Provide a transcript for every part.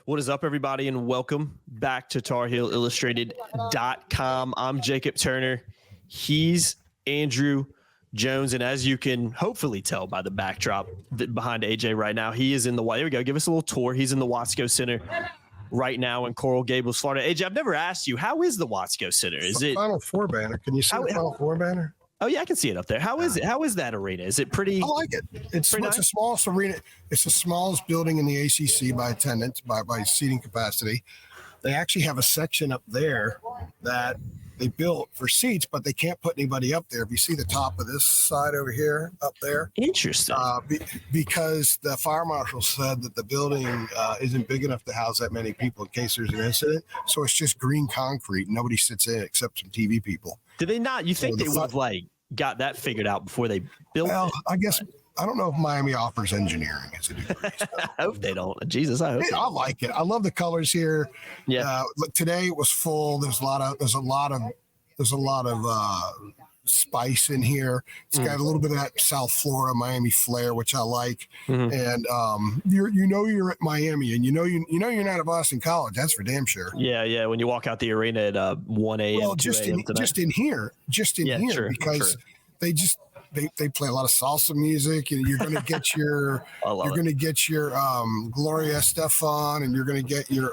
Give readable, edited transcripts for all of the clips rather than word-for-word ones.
What is up, everybody, and welcome back to TarHeelIllustrated.com. I'm Jacob Turner. He's Andrew Jones, and as you can hopefully tell by the backdrop behind AJ right now, he is in the – here we go. Give us a little tour. He's in the Watsco Center right now in Coral Gables, Florida. AJ, I've never asked you, how is the Watsco Center? Is it Final Four banner? Can you see the Final Four banner? Oh, yeah, I can see it up there. How is it? How is that arena? Is it pretty? I like it. It's the smallest arena. It's the smallest building in the ACC by attendance, by seating capacity. They actually have a section up there that they built for seats, but they can't put anybody up there. If you see the top of this side over here, up there. Interesting. Because the fire marshal said that the building isn't big enough to house that many people in case there's an incident. So it's just green concrete. Nobody sits in it except some TV people. Did they not? You think they would have got that figured out before they built it? I guess I don't know if Miami offers engineering as a degree. So. I hope they don't. Jesus, I hope. I like it. I love the colors here. Yeah. Look, today it was full. There's a lot of spice in here. It's got a little bit of that South Florida Miami flair, which I like. And you're at Miami, and you're not at Boston College. That's for damn sure. Yeah. When you walk out the arena at 1 a.m. Well, just in here, true, because they play a lot of salsa music, and you're going to get your Gloria Estefan, and you're going to get your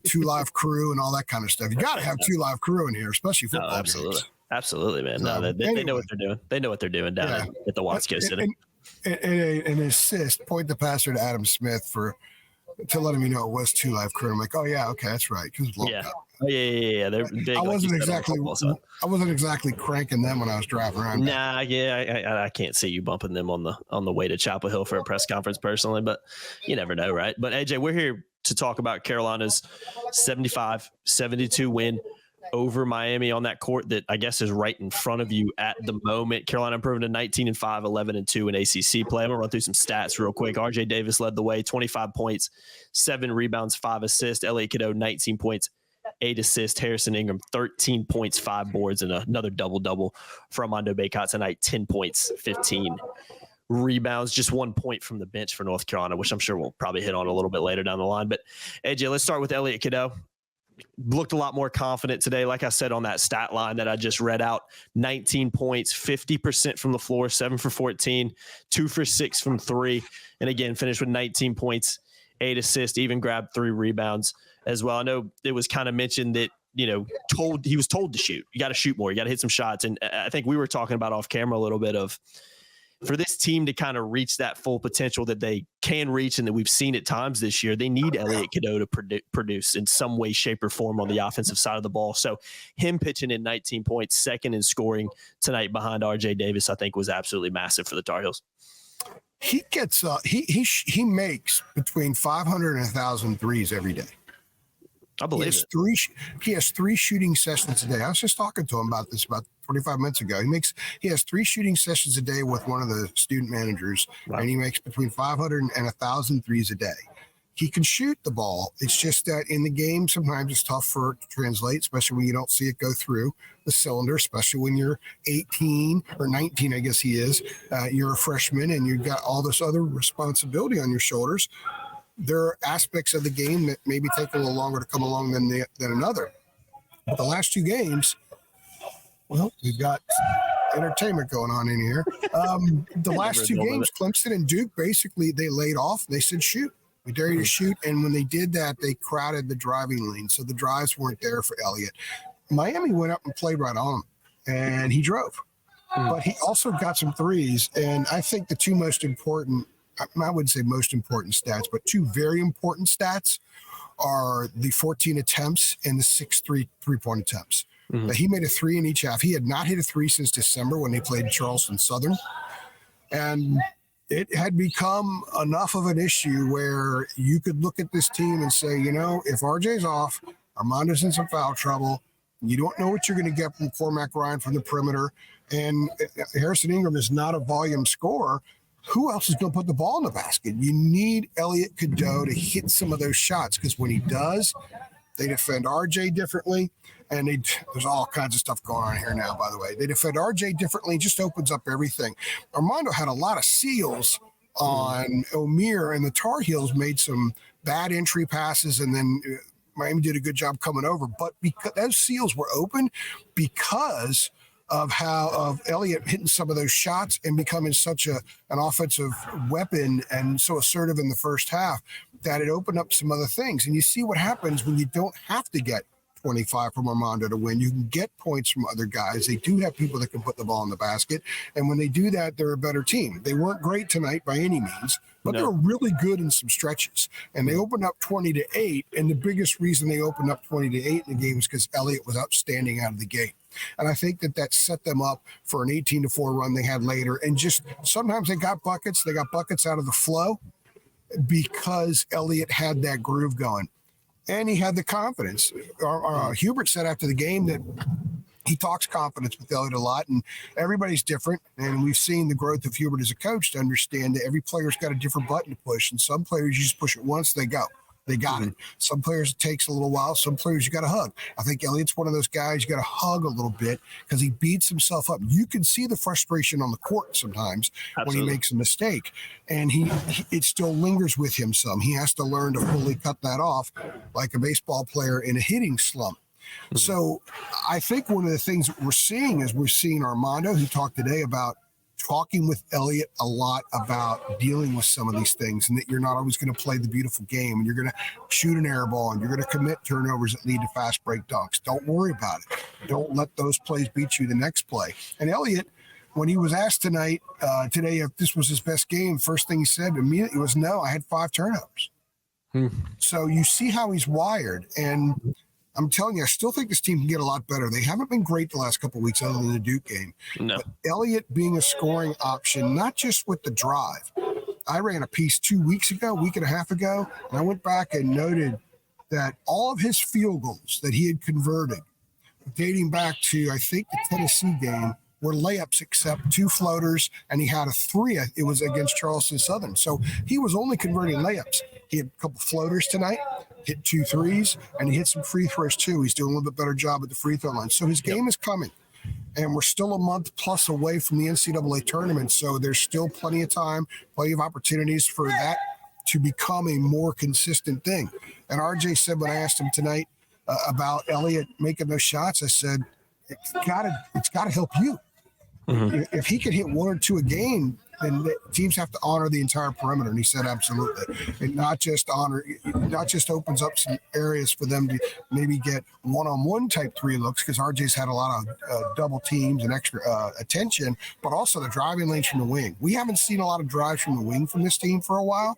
Two Live Crew and all that kind of stuff. You got to have Two Live Crew in here, especially football. Absolutely. games. Absolutely, man. No, they know what they're doing. They know what they're doing down at the Watsco Center. And an assist, point the passer to Adam Smith to let him know it was Two Live Crew. I'm like, oh yeah, okay, that's right. Yeah. They're big. I wasn't exactly cranking them when I was driving around. Nah, I can't see you bumping them on the way to Chapel Hill for a press conference personally, but you never know, right? But AJ, we're here to talk about Carolina's 75-72 win over Miami on that court that I guess is right in front of you at the moment. Carolina improving to 19-5, 11-2 in ACC play. I'm gonna run through some stats real quick. RJ Davis led the way, 25 points, 7 rebounds, 5 assists. Elliot Cadeau, 19 points, 8 assists. Harrison Ingram, 13 points, 5 boards, and another double-double for Armando Bacot tonight, 10 points, 15 rebounds, just 1 point from the bench for North Carolina, which I'm sure we'll probably hit on a little bit later down the line. But AJ, let's start with Elliot Cadeau. Looked a lot more confident today. Like I said on that stat line that I just read out, 19 points, 50% from the floor, 7 for 14, 2 for 6 from 3. And again, finished with 19 points, 8 assists, even grabbed 3 rebounds as well. I know it was kind of mentioned that, he was told to shoot. You got to shoot more. You got to hit some shots. And I think we were talking about off camera a little bit of, for this team to kind of reach that full potential that they can reach and that we've seen at times this year, they need Elliot Cadeau to produce in some way, shape, or form on the offensive side of the ball. So him pitching in 19 points, second in scoring tonight behind RJ Davis, I think was absolutely massive for the Tar Heels. He gets he makes between 500 and 1,000 threes every day. I believe he has 3 shooting sessions a day. I was just talking to him about this about 45 minutes ago. He has 3 shooting sessions a day with one of the student managers, right. And he makes between 500 and 1,000 threes a day. He can shoot the ball. It's just that in the game, sometimes it's tough for it to translate, especially when you don't see it go through the cylinder, especially when you're 18 or 19, I guess he is. You're a freshman and you've got all this other responsibility on your shoulders. There are aspects of the game that maybe take a little longer to come along than another. But the last 2 games, well, we've got entertainment going on in here. The last 2 games, Clemson and Duke, basically they laid off. They said, shoot. We dare you to shoot. And when they did that, they crowded the driving lane. So the drives weren't there for Elliott. Miami went up and played right on him, and he drove. But he also got some threes. And I think the 2 most important, I wouldn't say most important stats, but 2 very important stats are the 14 attempts and the 6 three-point attempts. He made a 3 in each half. He had not hit a 3 since December when they played Charleston Southern. And it had become enough of an issue where you could look at this team and say, if RJ's off, Armando's in some foul trouble, you don't know what you're going to get from Cormac Ryan from the perimeter, and Harrison Ingram is not a volume scorer, who else is going to put the ball in the basket? You need Elliot Cadeau to hit some of those shots, because when he does, they defend RJ differently. And there's all kinds of stuff going on here now, by the way. They defend RJ differently, just opens up everything. Armando had a lot of seals on O'Meara, and the Tar Heels made some bad entry passes, and then Miami did a good job coming over. But because those seals were open because of Elliot hitting some of those shots and becoming such an offensive weapon and so assertive in the first half that it opened up some other things. And you see what happens when you don't have to get 25 from Armando to win. You can get points from other guys. They do have people that can put the ball in the basket. And when they do that, they're a better team. They weren't great tonight by any means, but they were really good in some stretches. And they opened up 20-8. And the biggest reason they opened up 20-8 in the game is because Elliot was outstanding out of the gate. And I think that set them up for an 18-4 run they had later. And just sometimes they got buckets. They got buckets out of the flow because Elliot had that groove going. And he had the confidence. Hubert said after the game that he talks confidence with Elliot a lot, and everybody's different. And we've seen the growth of Hubert as a coach to understand that every player's got a different button to push. And some players, you just push it once, they go. They got it. Some players, it takes a little while. Some players, you got to hug. I think Elliot's one of those guys you got to hug a little bit because he beats himself up. You can see the frustration on the court sometimes when he makes a mistake, and it still lingers with him some. He has to learn to fully cut that off like a baseball player in a hitting slump. So I think one of the things that we're seeing is we're seeing Armando, who talked today about talking with Elliot a lot about dealing with some of these things, and that you're not always going to play the beautiful game, and you're going to shoot an air ball, and you're going to commit turnovers that lead to fast break dunks. Don't worry about it. Don't let those plays beat you the next play. And Elliot, when he was asked today if this was his best game, first thing he said immediately was, no, I had 5 turnovers. So you see how he's wired. And I'm telling you, I still think this team can get a lot better. They haven't been great the last couple of weeks other than the Duke game. No. But Elliot being a scoring option, not just with the drive. I ran a piece 2 weeks ago, week and a half ago, and I went back and noted that all of his field goals that he had converted, dating back to, I think, the Tennessee game, were layups except 2 floaters, and he had a 3. It was against Charleston Southern. So he was only converting layups. He had a couple floaters tonight, hit 2 threes, and he hit some free throws too. He's doing a little bit better job at the free throw line. So his game is coming, and we're still a month plus away from the NCAA tournament. So there's still plenty of time, plenty of opportunities for that to become a more consistent thing. And RJ said when I asked him tonight about Elliot making those shots, I said, it's gotta help you. If he could hit 1 or 2 a game, then the teams have to honor the entire perimeter. And he said, absolutely. And not just opens up some areas for them to maybe get one-on-one type 3 looks, because RJ's had a lot of double teams and extra attention, but also the driving lanes from the wing. We haven't seen a lot of drives from the wing from this team for a while,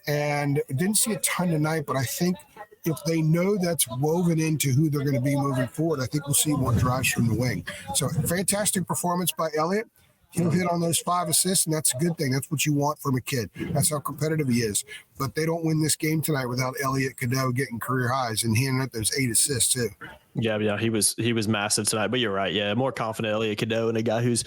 and didn't see a ton tonight, but I think if they know that's woven into who they're going to be moving forward, I think we'll see more drives from the wing. So fantastic performance by Elliot. He'll hit on those 5 assists, and that's a good thing. That's what you want from a kid. That's how competitive he is. But they don't win this game tonight without Elliot Cadeau getting career highs and handing up those 8 assists too. Yeah, he was massive tonight. But you're right. Yeah, more confident Elliot Cadeau, and a guy who's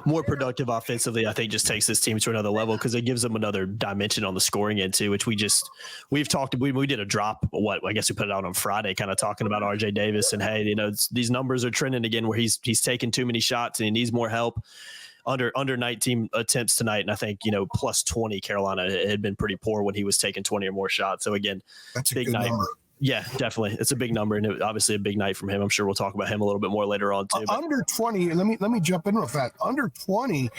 more productive offensively, I think, just takes this team to another level because it gives them another dimension on the scoring end too, which we've talked. We did a drop. I guess we put it out on Friday, kind of talking about RJ Davis and hey, these numbers are trending again where he's taking too many shots and he needs more help. Under 19 attempts tonight, and I think plus 20 Carolina had been pretty poor when he was taking 20 or more shots. So again, that's a big good night. Number. Yeah, definitely, it's a big number, and obviously a big night from him. I'm sure we'll talk about him a little bit more later on too. Under 20, let me jump in real fast. Under 20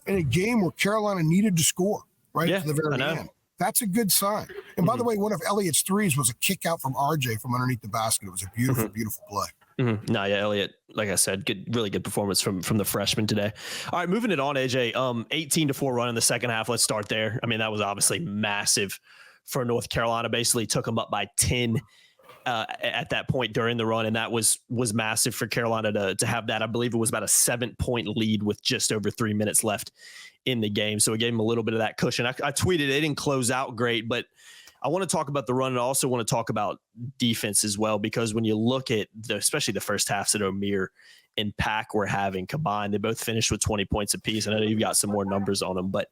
in a game where Carolina needed to score to the very end. That's a good sign. And by the way, one of Elliot's threes was a kick out from RJ from underneath the basket. It was a beautiful, beautiful play. Elliot, like I said, really good performance from the freshman today. All right, moving it on, AJ. 18-4 run in the second half. Let's start there. I mean, that was obviously massive for North Carolina. Basically took them up by 10 at that point during the run, and that was massive for Carolina to have that. I believe it was about a 7-point lead with just over 3 minutes left in the game. So it gave them a little bit of that cushion. I tweeted it didn't close out great, but I want to talk about the run, and I also want to talk about defense as well, because when you look at especially the first halves that Omier and Pack were having combined, they both finished with 20 points apiece. And I know you've got some more numbers on them, but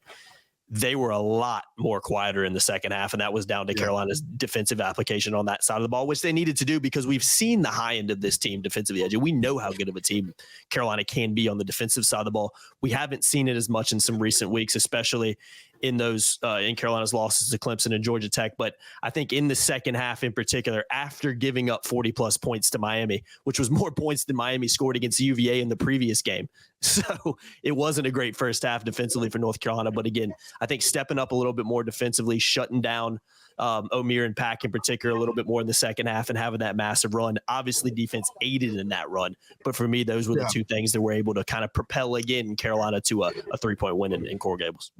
they were a lot more quieter in the second half, and that was down to Carolina's defensive application on that side of the ball, which they needed to do because we've seen the high end of this team defensively. We know how good of a team Carolina can be on the defensive side of the ball. We haven't seen it as much in some recent weeks, especially in those in Carolina's losses to Clemson and Georgia Tech. But I think in the second half in particular, after giving up 40-plus points to Miami, which was more points than Miami scored against UVA in the previous game. So it wasn't a great first half defensively for North Carolina. But again, I think stepping up a little bit more defensively, shutting down O'Meara and Pack in particular a little bit more in the second half and having that massive run. Obviously, defense aided in that run. But for me, those were the two things that were able to kind of propel again Carolina to a 3-point win in Coral Gables.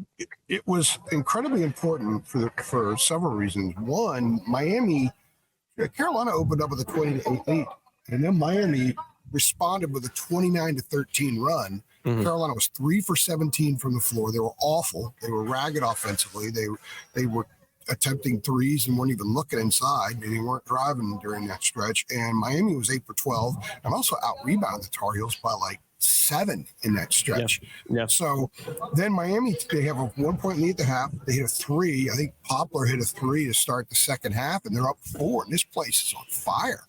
It was incredibly important for several reasons. One, Carolina opened up with a 20-8 lead, and then Miami responded with a 29-13 run. Carolina was 3 for 17 from the floor. They were awful. They were ragged offensively. They were attempting threes and weren't even looking inside. They weren't driving during that stretch. And Miami was 8 for 12 and also out-rebounded the Tar Heels by like 7 in that stretch. Yeah. So then Miami, they have a 1-point lead at the half. They hit a 3. I think Poplar hit a 3 to start the second half, and they're up 4. And this place is on fire.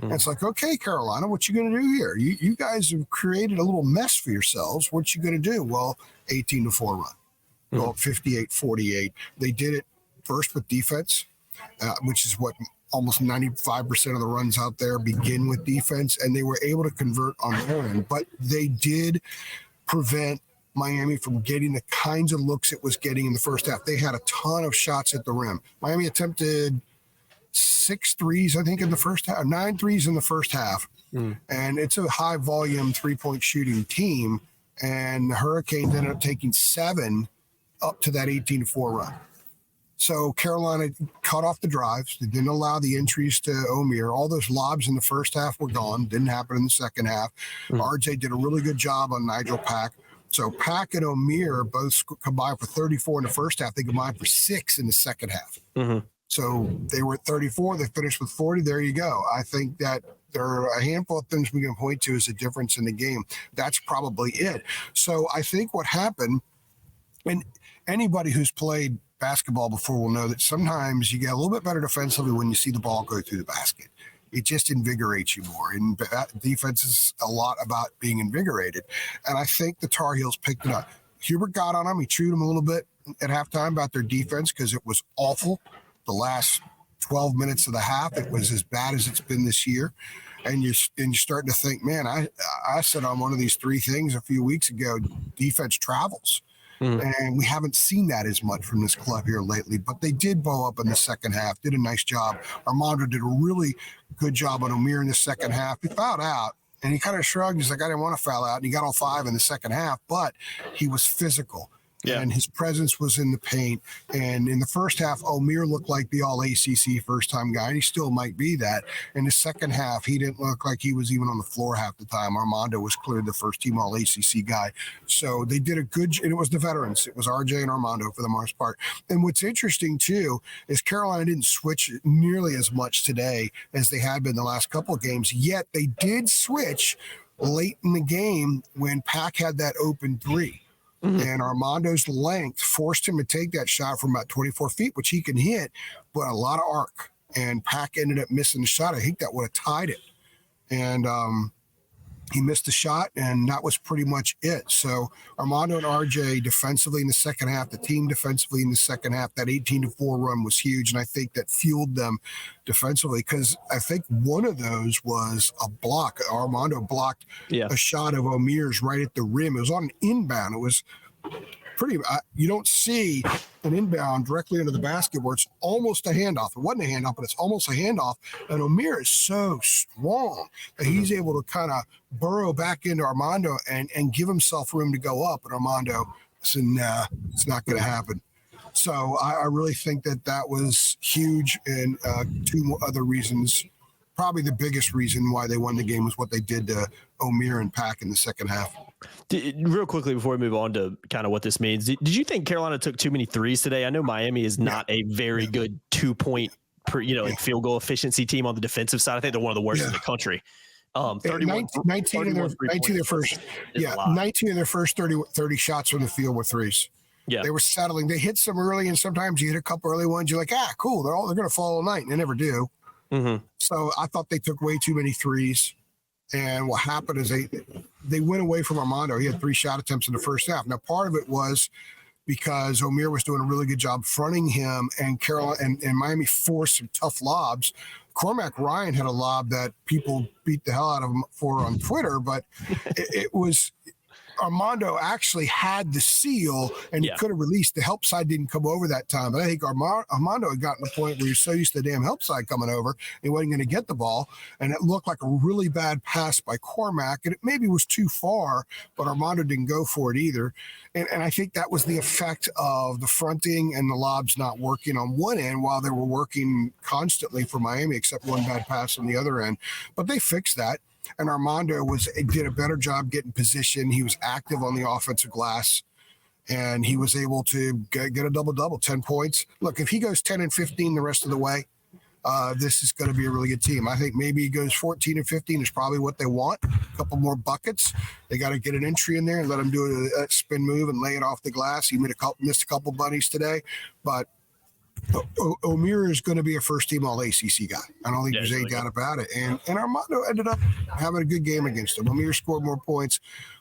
And it's like, okay, Carolina, what you going to do here? You guys have created a little mess for yourselves. What you going to do? Well, 18-4 run. Go up 58-48. They did it first with defense, which is what almost 95% of the runs out there begin with defense, and they were able to convert on their end. But they did prevent Miami from getting the kinds of looks it was getting in the first half. They had a ton of shots at the rim. Miami attempted 6 threes, I think, in the first half, 9 threes in the first half. And it's a high volume 3-point shooting team. And the Hurricanes ended up taking 7 up to that 18-4 run. So Carolina cut off the drives. They didn't allow the entries to O'Meara. All those lobs in the first half were gone. Didn't happen in the second half. RJ did a really good job on Nigel Pack. So Pack and O'Meara both combined for 34 in the first half. They combined for 6 in the second half. So they were at 34. They finished with 40. There you go. I think that there are a handful of things we can point to as a difference in the game. That's probably it. So I think what happened, and anybody who's played basketball before will know that sometimes you get a little bit better defensively when you see the ball go through the basket. It just invigorates you more. And defense is a lot about being invigorated. And I think the Tar Heels picked it up. Hubert got on them. He chewed them a little bit at halftime about their defense because it was awful. The last 12 minutes of the half, it was as bad as it's been this year. And you're starting to think, man, I said on one of these 3 things a few weeks ago, defense travels. And we haven't seen that as much from this club here lately, but they did bow up in the second half, did a nice job. Armando did a really good job on O'Meara in the second half. He fouled out and he kind of shrugged. He's like, I didn't want to foul out. And he got all 5 in the second half, but he was physical. And his presence was in the paint. And in the first half, O'Meara looked like the all-ACC first-time guy, and he still might be that. In the second half, he didn't look like he was even on the floor half the time. Armando was clearly the first-team all-ACC guy. So they did a good – and it was the veterans. It was RJ and Armando for the most part. And what's interesting, too, is Carolina didn't switch nearly as much today as they had been the last couple of games, yet they did switch late in the game when Pack had that open 3. And Armando's length forced him to take that shot from about 24 feet, which he can hit, but a lot of arc. And Pack ended up missing the shot. I think that would have tied it. And he missed the shot, and that was pretty much it. So Armando and RJ defensively in the second half, the team defensively in the second half, that 18-4 run was huge, and I think that fueled them defensively because I think one of those was a block. Armando blocked a shot of O'Meara's right at the rim. It was on an inbound. It was pretty you don't see an inbound directly into the basket where it's almost a handoff. It wasn't a handoff, but it's almost a handoff. And O'Meara is so strong that he's able to kind of burrow back into Armando and give himself room to go up. And Armando said, nah, it's not going to happen. So I really think that was huge. And 2 other reasons, probably the biggest reason why they won the game was what they did to O'Meara and Pack in the second half. Real quickly before we move on to kind of what this means, did you think Carolina took too many threes today? I know Miami is not a very good 2-point per, like field goal efficiency team on the defensive side. I think they're one of the worst in the country. 19 of their first 30 shots from the field were threes. Yeah, they were settling. They hit some early, and sometimes you hit a couple early ones. You're like, cool. They're going to fall all night, and they never do. So I thought they took way too many threes. And what happened is they went away from Armando. He had 3 shot attempts in the first half. Now, part of it was because Omier was doing a really good job fronting him, and Carolina and Miami forced some tough lobs. Cormac Ryan had a lob that people beat the hell out of him for on Twitter, but it was Armando actually had the seal, and he could have released. The help side didn't come over that time. But I think Armando had gotten to the point where he was so used to the damn help side coming over, he wasn't going to get the ball. And it looked like a really bad pass by Cormac. And it maybe was too far, but Armando didn't go for it either. And I think that was the effect of the fronting and the lobs not working on one end while they were working constantly for Miami, except one bad pass on the other end. But they fixed that. And Armando did a better job getting position. He was active on the offensive glass, and he was able to get a double-double, 10 points. Look, if he goes 10 and 15 the rest of the way, this is going to be a really good team. I think maybe he goes 14 and 15 is probably what they want. A couple more buckets. They got to get an entry in there and let him do a spin move and lay it off the glass. He missed a couple bunnies today, but Omier is going to be a first-team All-ACC guy. I don't think there's any doubt about it. And Armando ended up having a good game against him. Omier scored more points,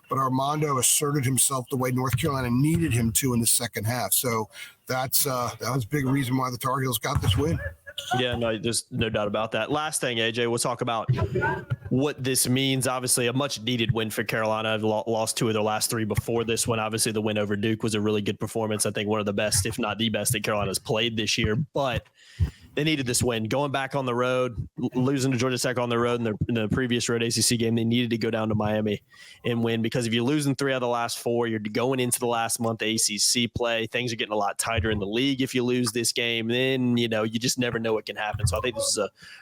but Armando asserted himself the way North Carolina needed him to in the second half. So that was a big reason why the Tar Heels got this win. Yeah, no, there's no doubt about that. Last thing, AJ, we'll talk about what this means. Obviously, a much-needed win for Carolina. Lost 2 of their last 3 before this one. Obviously, the win over Duke was a really good performance. I think one of the best, if not the best, that Carolina's played this year. But they needed this win. Going back on the road, losing to Georgia Tech on the road in the previous road ACC game, they needed to go down to Miami and win, because if you're losing 3 out of the last 4, you're going into the last month of ACC play. Things are getting a lot tighter in the league. If you lose this game, then, you just never know what can happen. So I think this is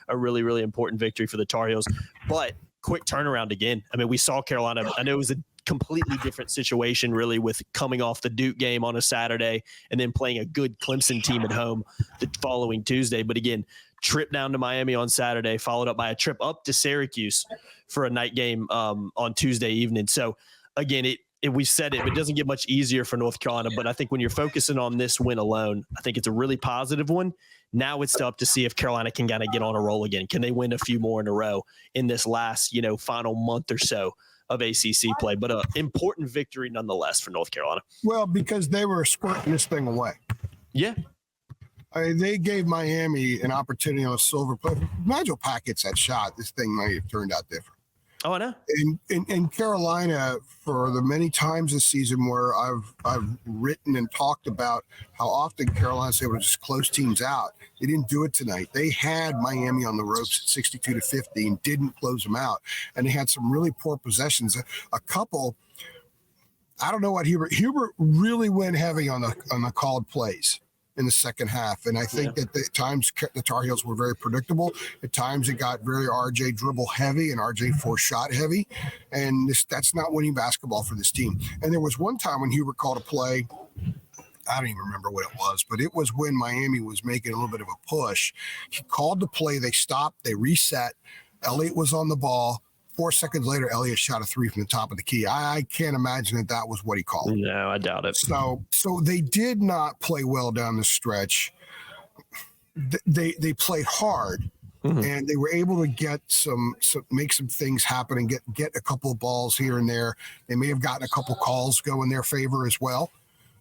a really, really important victory for the Tar Heels. But quick turnaround again. I mean, we saw Carolina. I know it was a completely different situation, really, with coming off the Duke game on a Saturday and then playing a good Clemson team at home the following Tuesday. But again, trip down to Miami on Saturday, followed up by a trip up to Syracuse for a night game on Tuesday evening. So again, we said it doesn't get much easier for North Carolina, but I think when you're focusing on this win alone, I think it's a really positive one. Now it's up to see if Carolina can kind of get on a roll again. Can they win a few more in a row in this last, final month or so of ACC play? But an important victory nonetheless for North Carolina. Well, because they were squirting this thing away. Yeah. They gave Miami an opportunity on a silver play. Nigel Packett's that shot, this thing might have turned out different. Oh, I know. In Carolina, for the many times this season where I've written and talked about how often Carolina's able to just close teams out, they didn't do it tonight. They had Miami on the ropes at 62-15, didn't close them out, and they had some really poor possessions. A couple, I don't know what Hubert really went heavy on the called plays in the second half. And I think that at times the Tar Heels were very predictable. At times it got very RJ dribble heavy and RJ four shot heavy. And that's not winning basketball for this team. And there was one time when Hubert called a play, I don't even remember what it was, but it was when Miami was making a little bit of a push. He called the play, they stopped, they reset. Elliot was on the ball. 4 seconds later, Elliot shot a three from the top of the key. I can't imagine that was what he called. No, I doubt it. So they did not play well down the stretch. They played hard, and they were able to get make some things happen and get a couple of balls here and there. They may have gotten a couple calls go in their favor as well.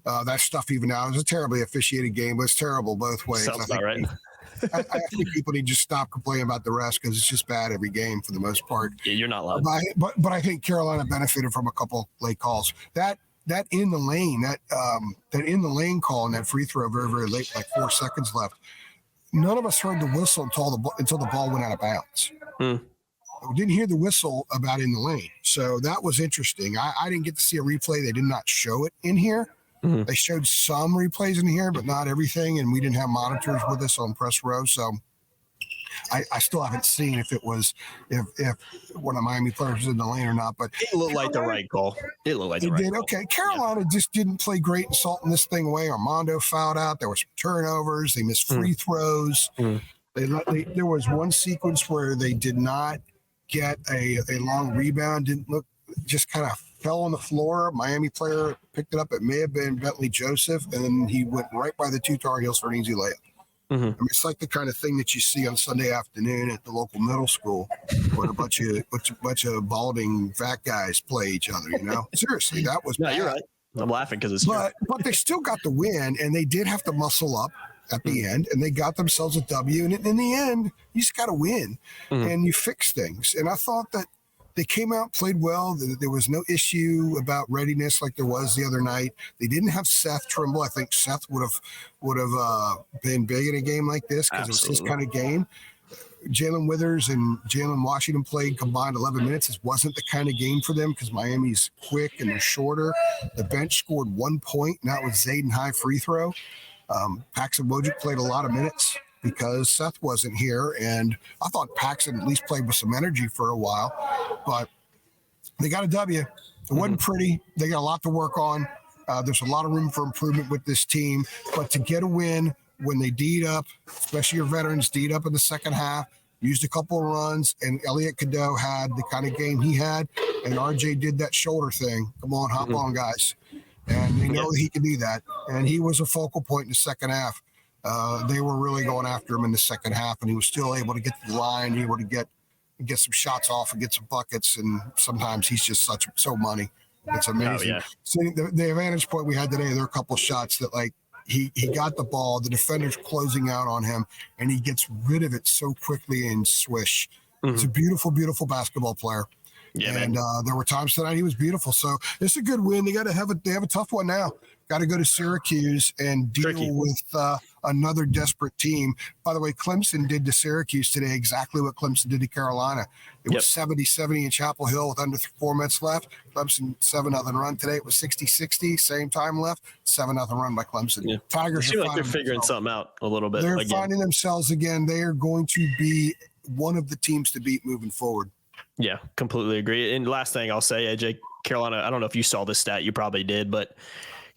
That stuff even now, it was a terribly officiated game, but it's terrible both ways. Sounds about right. I think people need to just stop complaining about the refs because it's just bad every game for the most part. Yeah, you're not allowed. But I think Carolina benefited from a couple late calls. That in the lane, that in the lane call and that free throw very, very late, like 4 seconds left. None of us heard the whistle until the ball went out of bounds. We didn't hear the whistle about in the lane. So that was interesting. I didn't get to see a replay. They did not show it in here. They showed some replays in here, but not everything, and we didn't have monitors with us on press row, so I still haven't seen if one of Miami players was in the lane or not. But it looked like the right call. It looked like the right call. Okay, Carolina just didn't play great in salting this thing away. Armando fouled out. There were some turnovers. They missed free throws. There was one sequence where they did not get a long rebound. Didn't look, just kind of fell on the floor. Miami player picked it up. It may have been Bentley Joseph, and then he went right by the two Tar Heels for an easy layup. I mean, it's like the kind of thing that you see on Sunday afternoon at the local middle school when a bunch of balding fat guys play each other, you know? Seriously, that was bad. You're right. I'm laughing because it's true. But they still got the win, and they did have to muscle up at the end, and they got themselves a W. And in the end, you just got to win, and you fix things. And I thought that they came out, played well. There was no issue about readiness like there was the other night. They didn't have Seth Trimble. I think Seth would have been big in a game like this because it was his kind of game. Jalen Withers and Jalen Washington played combined 11 minutes. This wasn't the kind of game for them because Miami's quick and they're shorter. The bench scored 1 point, and that was Zayden High free throw. Paxton Wojcik played a lot of minutes because Seth wasn't here, and I thought Paxton at least played with some energy for a while, but they got a W. It wasn't pretty. They got a lot to work on. There's a lot of room for improvement with this team, but to get a win when they D'd up, especially your veterans, D'd up in the second half, used a couple of runs, and Elliot Cadeau had the kind of game he had, and RJ did that shoulder thing. Come on, hop on, guys. And they know he can do that, and he was a focal point in the second half. They were really going after him in the second half, and he was still able to get to the line, able to get some shots off and get some buckets, and sometimes he's just so money. It's amazing. So the advantage point we had today, there were a couple of shots that he got the ball, the defender's closing out on him, and he gets rid of it so quickly and swish. He's a beautiful, beautiful basketball player. Yeah, and there were times tonight he was beautiful. So it's a good win. They have a tough one now. Got to go to Syracuse and deal with another desperate team. By the way, Clemson did to Syracuse today exactly what Clemson did to Carolina. It was 70-70 in Chapel Hill with under 4 minutes left. Clemson 7-0 run today. It was 60-60, same time left. 7-0 run by Clemson. Yeah. Tigers feel like they're figuring something out a little bit. They're finding themselves again. They are going to be one of the teams to beat moving forward. Yeah, completely agree. And last thing I'll say, AJ, Carolina, I don't know if you saw this stat, you probably did, but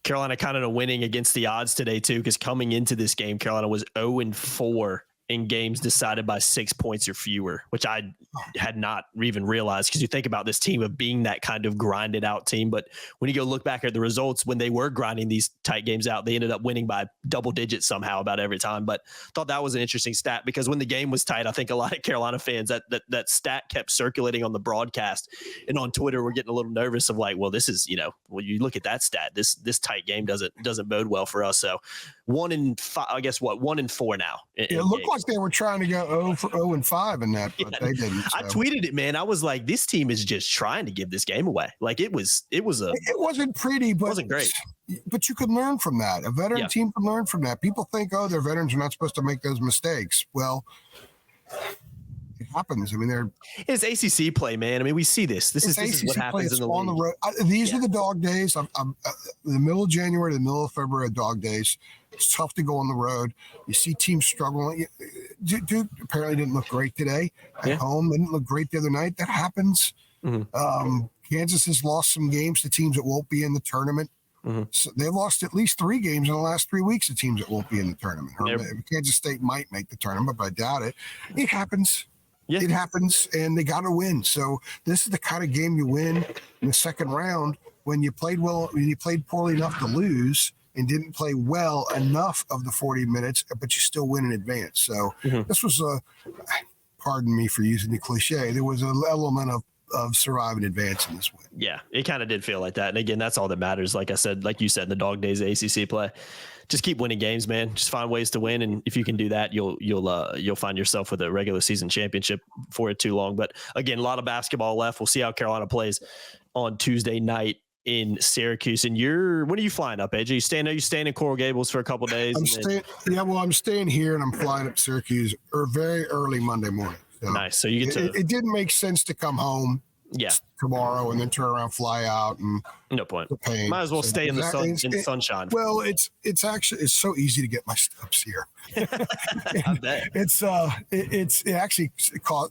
Carolina kind of winning against the odds today too, because coming into this game, Carolina was 0-4 in games decided by 6 points or fewer, which I had not even realized, because you think about this team of being that kind of grinded out team. But when you go look back at the results, when they were grinding these tight games out, they ended up winning by double digits somehow about every time. But thought that was an interesting stat, because when the game was tight, I think a lot of Carolina fans, that stat kept circulating on the broadcast and on Twitter. We're getting a little nervous of well, this is, when you look at that stat, this tight game doesn't bode well for us. So 1-5, I guess 1-4 now. It looked like they were trying to go 0-5 in that, but they didn't. So. I tweeted it, man. I was like, this team is just trying to give this game away. It wasn't pretty, but it wasn't great. But you could learn from that. A veteran team can learn from that. People think, their veterans are not supposed to make those mistakes. Well, it happens. I mean, it's ACC play, man. I mean, we see this. This is what happens in the league. On the road. These are the dog days. I'm the middle of January to the middle of February, dog days. It's tough to go on the road. You see teams struggling. Duke apparently didn't look great today at home. Didn't look great the other night. That happens. Kansas has lost some games to teams that won't be in the tournament. So they lost at least 3 games in the last 3 weeks to teams that won't be in the tournament. Kansas State might make the tournament, but I doubt it. It happens. Yeah. It happens, and they got to win. So this is the kind of game you win in the second round when you played well, when you played poorly enough to lose and didn't play well enough of the 40 minutes, but you still win in advance. So this was pardon me for using the cliche, there was an element of survive and advance in this win. Yeah, it kind of did feel like that. And again, that's all that matters. Like I said, like you said, in the dog days of ACC play, just keep winning games, man. Just find ways to win. And if you can do that, you'll find yourself with a regular season championship before it too long. But again, a lot of basketball left. We'll see how Carolina plays on Tuesday night in Syracuse. And when are you flying up, AJ? Are you staying in Coral Gables for a couple of days? I'm staying here and I'm flying up Syracuse very early Monday morning. So nice. So you get to. It didn't make sense to come home. Yeah. Tomorrow and then turn around, fly out, and no point. Might as well stay in the sun in the sunshine. Well, it's so easy to get my steps here. I bet. It actually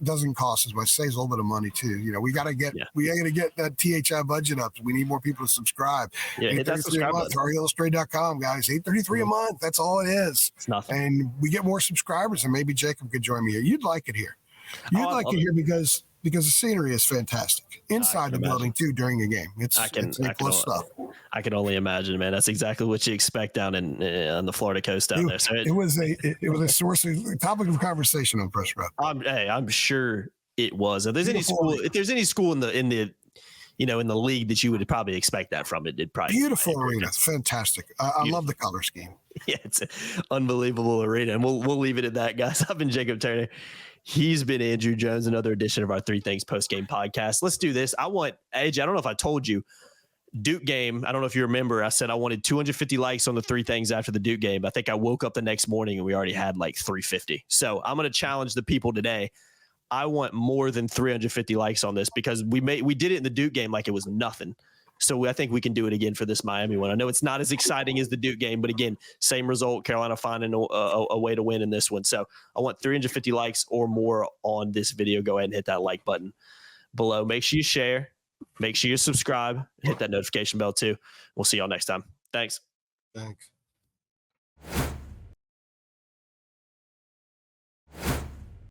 doesn't cost as much. Saves a little bit of money too. We got to get that THI budget up. We need more people to subscribe. Yeah, hit that subscribe button. REillustrate.com, guys. $833 a month. That's all it is. It's nothing. And we get more subscribers, and maybe Jacob could join me here. You'd like it here. You'd like it here because the scenery is fantastic inside the building too during a game. It's stuff. I can only imagine, man. That's exactly what you expect down on the Florida coast down there. So it was a source of topic of conversation on Press Row. I'm sure it was. If there's any school in the in the league that you would probably expect that from. It did probably beautiful arena, fantastic. I love the color scheme. Yeah, it's an unbelievable arena, and we'll leave it at that, guys. I've been Jacob Turner. He's been Andrew Jones. Another edition of our Three Things Post Game podcast. Let's do this. I want AJ. I don't know if I told you. Duke game. I don't know if you remember. I said I wanted 250 likes on the Three Things after the Duke game. I think I woke up the next morning and we already had like 350. So I'm going to challenge the people today. I want more than 350 likes on this because we did it in the Duke game like it was nothing. So I think we can do it again for this Miami one. I know it's not as exciting as the Duke game, but again, same result. Carolina finding a way to win in this one. So I want 350 likes or more on this video. Go ahead and hit that like button below. Make sure you share. Make sure you subscribe. Hit that notification bell too. We'll see y'all next time. Thanks. Thanks.